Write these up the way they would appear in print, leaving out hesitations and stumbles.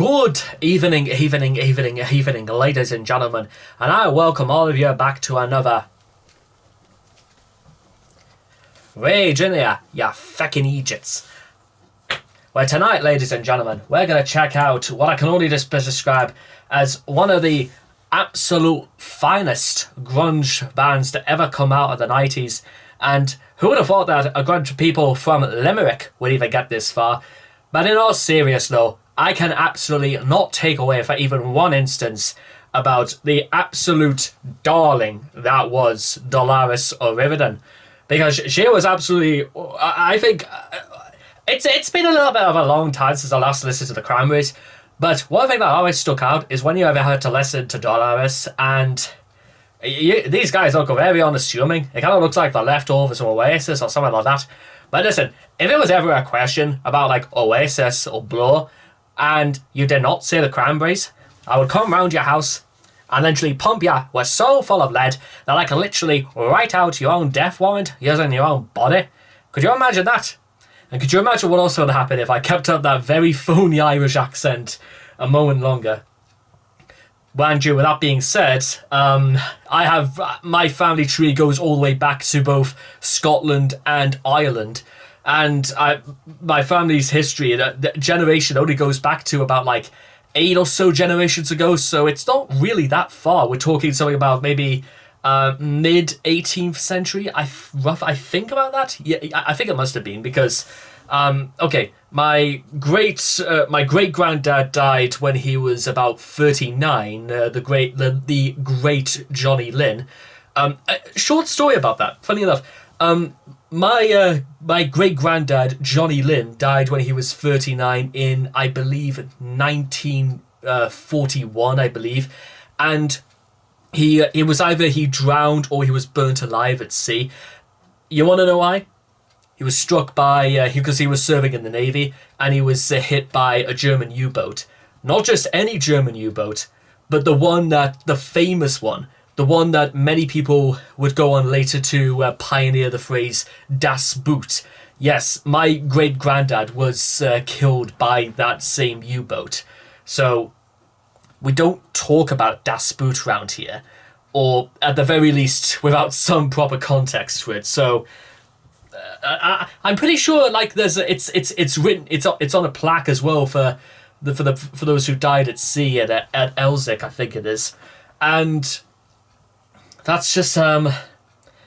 Good evening, ladies and gentlemen, and I welcome all of you back to another Rage in here, you fucking Egypts. Well, tonight, ladies and gentlemen, we're going to check out what I can only just describe as one of the absolute finest grunge bands to ever come out of the 90s. And who would have thought that a bunch of people from Limerick would even get this far? But in all seriousness, though, I can absolutely not take away for even one instance about the absolute darling that was Dolores O'Riordan. Because she was absolutely, I think, it's been a little bit of a long time since I last listened to the Cranberries, but one thing that always stuck out is when you ever had to listen to Dolores, and these guys look very unassuming. It kind of looks like the leftovers of Oasis or something like that. But listen, if it was ever a question about like Oasis or Blur, and you did not say the Cranberries, I would come round your house and literally pump you with so full of lead that I can literally write out your own death warrant using your own body. Could you imagine that? And could you imagine what else would happen if I kept up that very phony Irish accent a moment longer? Mind you, with that being said, my family tree goes all the way back to both Scotland and Ireland. And my family's history, the generation only goes back to about like 8 or so generations ago, so it's not really that far. We're talking something about maybe mid 18th century. I think about that. Yeah, I think it must have been because okay, my great granddad died when he was about 39. The great Johnny Lynn. A short story about that. Funny enough, my great granddad Johnny Lynn died when he was 39 in, I believe, 1941. I believe, and he was either he drowned or he was burnt alive at sea. You want to know why? He was struck by because he was serving in the Navy, and he was hit by a German U-boat. Not just any German U-boat, but the famous one. The one that many people would go on later to pioneer the phrase Das Boot. Yes, my great-granddad was killed by that same U-boat. So we don't talk about Das Boot around here, or at the very least without some proper context to it. So I'm pretty sure like it's written, it's on a plaque as well for those who died at sea at Elzik, I think it is, and that's just a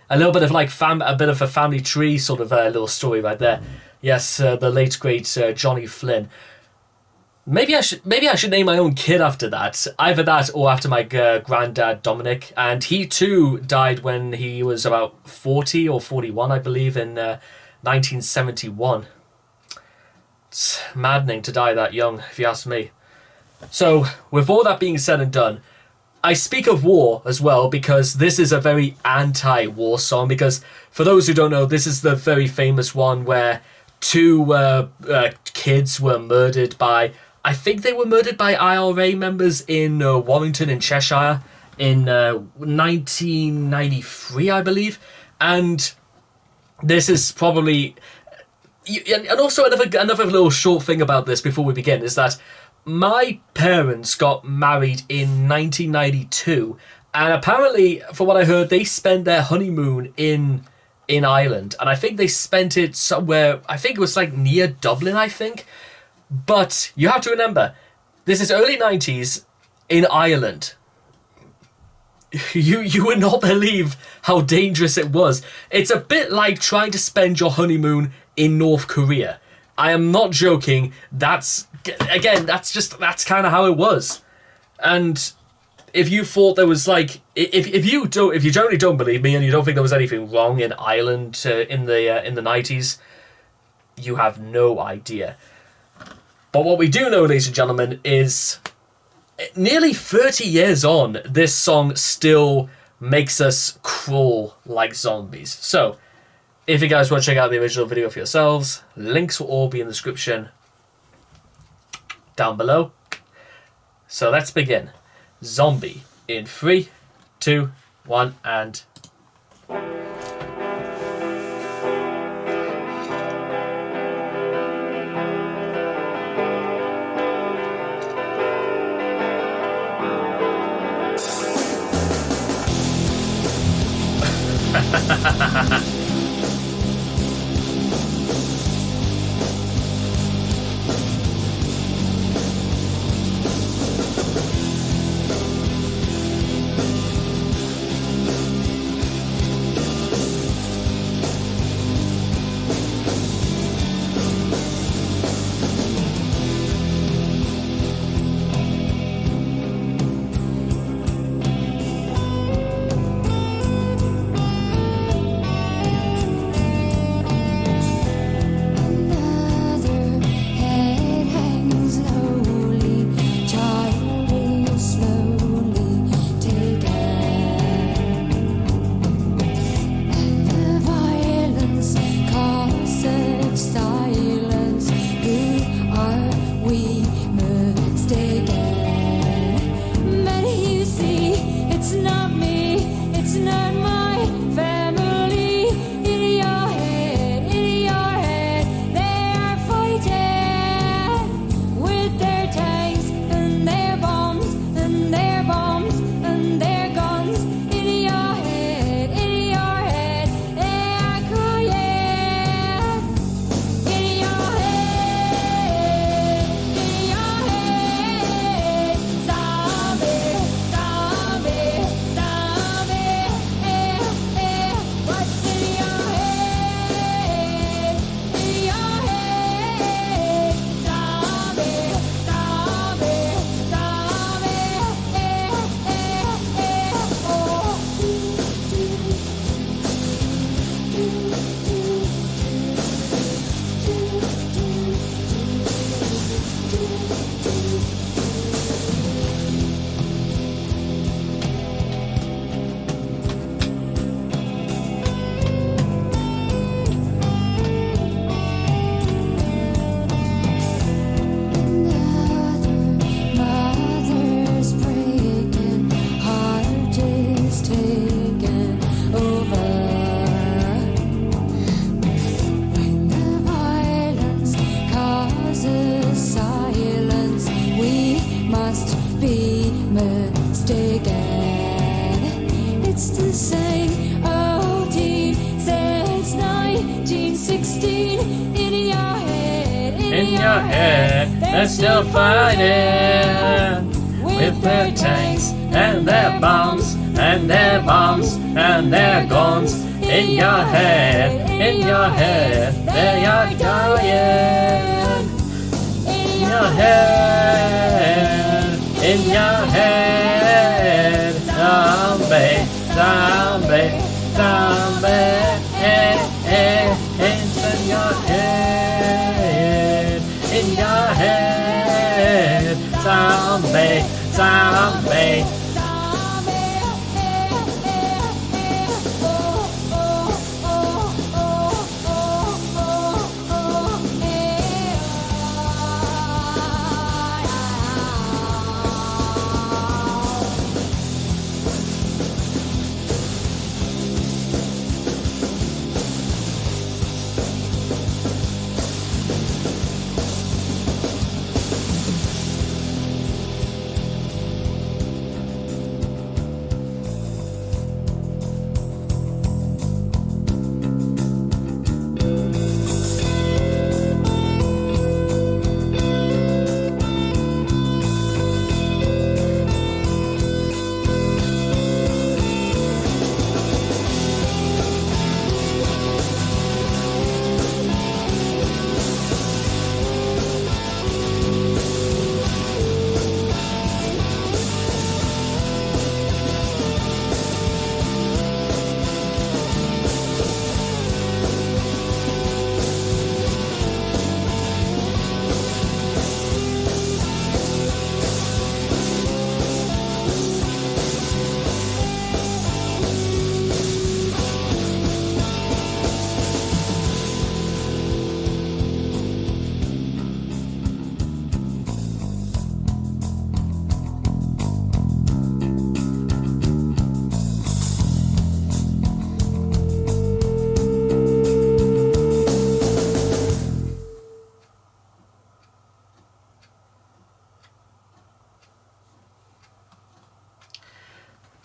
little bit of like a bit of a family tree sort of little story right there. Yes, the late great Johnny Flynn. Maybe I should name my own kid after that. Either that or after my granddad Dominic, and he too died when he was about 40 or 41, I believe, in 1971. It's maddening to die that young, if you ask me. So, with all that being said and done, I speak of war as well because this is a very anti-war song, because for those who don't know, this is the very famous one where two kids were murdered by, I think they were murdered by IRA members in Warrington in Cheshire in 1993, I believe. And this is probably... And also another little short thing about this before we begin is that my parents got married in 1992, and apparently, for what I heard, they spent their honeymoon in Ireland, and I think they spent it somewhere, I think it was like near Dublin, I think. But you have to remember, this is early 90s in Ireland. You would not believe how dangerous it was. It's a bit like trying to spend your honeymoon in North Korea. I am not joking. That's kind of how it was. And if you thought there was like, if you generally don't believe me and you don't think there was anything wrong in Ireland in the 90s, you have no idea. But what we do know, ladies and gentlemen, is nearly 30 years on, this song still makes us crawl like zombies. So, if you guys want to check out the original video for yourselves, links will all be in the description down below. So let's begin. Zombie in 3, 2, 1, and... it's the same. Oh, dear, since 1916. In your head, In your head, they're still fighting with their tanks and their bombs and their bombs and their guns. In your head, they are dying. In your head, zombie, zombie, zombie. It's in your head, zombie, zombie.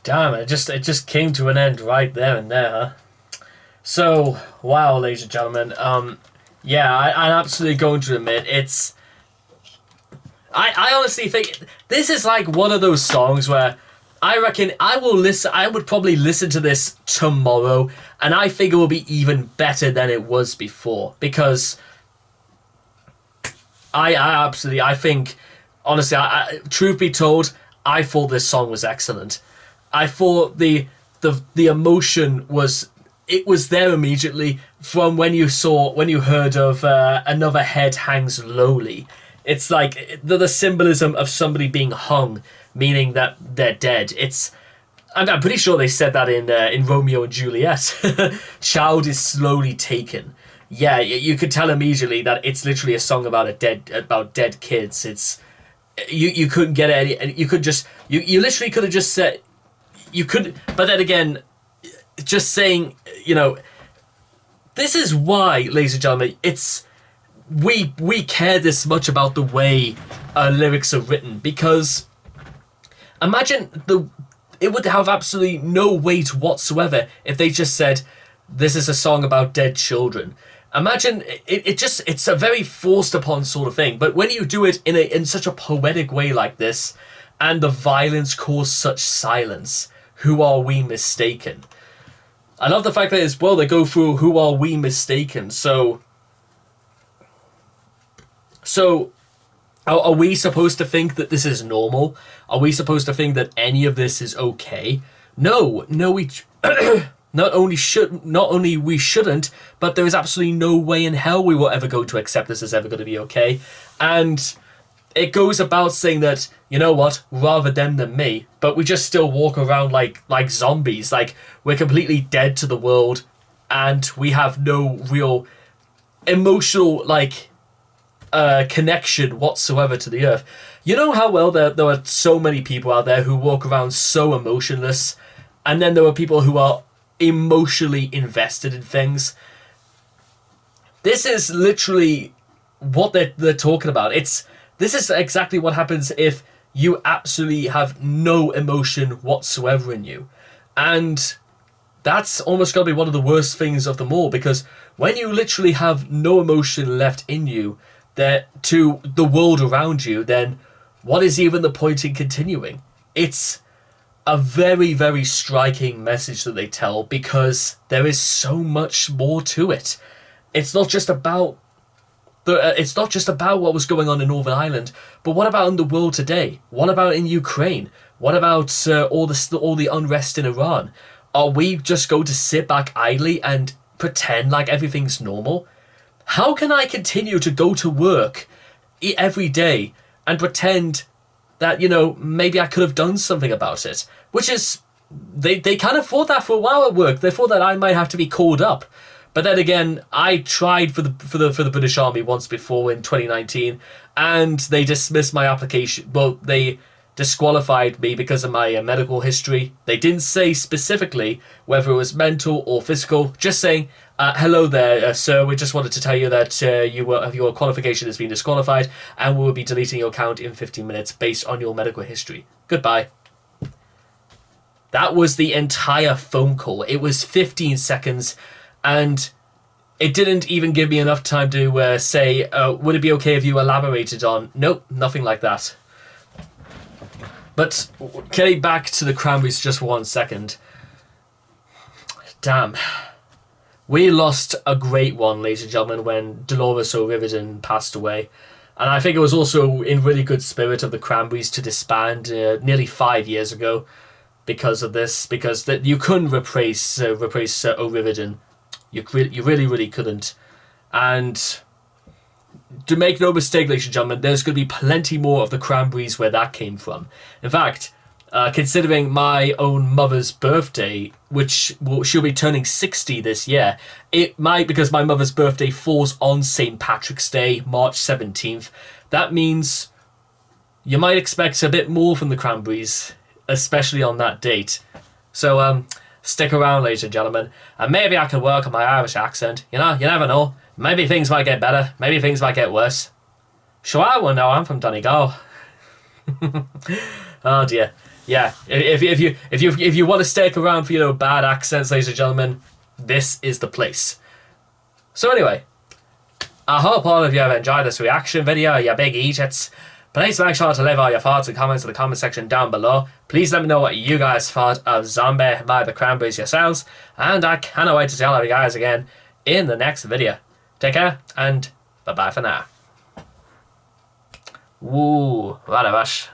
Damn, it just came to an end right there and there, huh? So, wow, ladies and gentlemen, yeah, I'm absolutely going to admit, I honestly think this is like one of those songs where I reckon I would probably listen to this tomorrow, and I think it will be even better than it was before, because I think, honestly, truth be told, I thought this song was excellent. I thought the emotion was there immediately from when you heard of Another Head Hangs Lowly. It's like the symbolism of somebody being hung, meaning that they're dead. I'm pretty sure they said that in Romeo and Juliet. Child is slowly taken. Yeah, you could tell immediately that it's literally a song about dead kids. It's you couldn't get any. You could just you literally could have just said. You could, but then again, just saying, this is why, ladies and gentlemen, we care this much about the way lyrics are written, because imagine it would have absolutely no weight whatsoever if they just said, this is a song about dead children. Imagine it's a very forced upon sort of thing, but when you do it in such a poetic way like this, and the violence caused such silence, who are we mistaken? I love the fact that as well they go through who are we mistaken. So are we supposed to think that this is normal? Are we supposed to think that any of this is okay? No, we not only we shouldn't, but there is absolutely no way in hell we will ever go to accept this as ever going to be okay. And it goes about saying that, you know what, rather them than me, but we just still walk around like zombies, like we're completely dead to the world, and we have no real emotional connection whatsoever to the earth. You know how well there are so many people out there who walk around so emotionless, and then there are people who are emotionally invested in things. This is literally what they're talking about. This is exactly what happens if you absolutely have no emotion whatsoever in you. And that's almost got to be one of the worst things of them all, because when you literally have no emotion left in you to the world around you, then what is even the point in continuing? It's a very, very striking message that they tell, because there is so much more to it. It's not just about what was going on in Northern Ireland, but what about in the world today? What about in Ukraine? What about all the unrest in Iran? Are we just going to sit back idly and pretend like everything's normal? How can I continue to go to work every day and pretend that, maybe I could have done something about it? Which is, they kind of thought that for a while at work. They thought that I might have to be called up. But then again, I tried for the British Army once before in 2019, and they dismissed my application. Well, they disqualified me because of my medical history. They didn't say specifically whether it was mental or physical, just saying, hello there, sir, we just wanted to tell you that your qualification has been disqualified, and we will be deleting your account in 15 minutes based on your medical history. Goodbye. That was the entire phone call. It was 15 seconds, and it didn't even give me enough time to say, would it be okay if you elaborated on... Nope, nothing like that. But getting back to the Cranberries just for 1 second. Damn. We lost a great one, ladies and gentlemen, when Dolores O'Riordan passed away. And I think it was also in really good spirit of the Cranberries to disband nearly 5 years ago because of this. Because you couldn't replace O'Riordan. You really, really couldn't. And to make no mistake, ladies and gentlemen, there's going to be plenty more of the Cranberries where that came from. In fact, considering my own mother's birthday, which she'll be turning 60 this year, it might, because my mother's birthday falls on St. Patrick's Day, March 17th, that means you might expect a bit more from the Cranberries, especially on that date. So, stick around, ladies and gentlemen, and maybe I can work on my Irish accent. You never know. Maybe things might get better. Maybe things might get worse. Sure, I won't know. I'm from Donegal. Oh dear. Yeah. If you want to stick around for bad accents, ladies and gentlemen, this is the place. So anyway, I hope all of you have enjoyed this reaction video, you big idiots. Please make sure to leave all your thoughts and comments in the comment section down below. Please let me know what you guys thought of Zombie by the Cranberries yourselves, and I cannot wait to see all of you guys again in the next video. Take care, and bye-bye for now. Ooh, what a rush.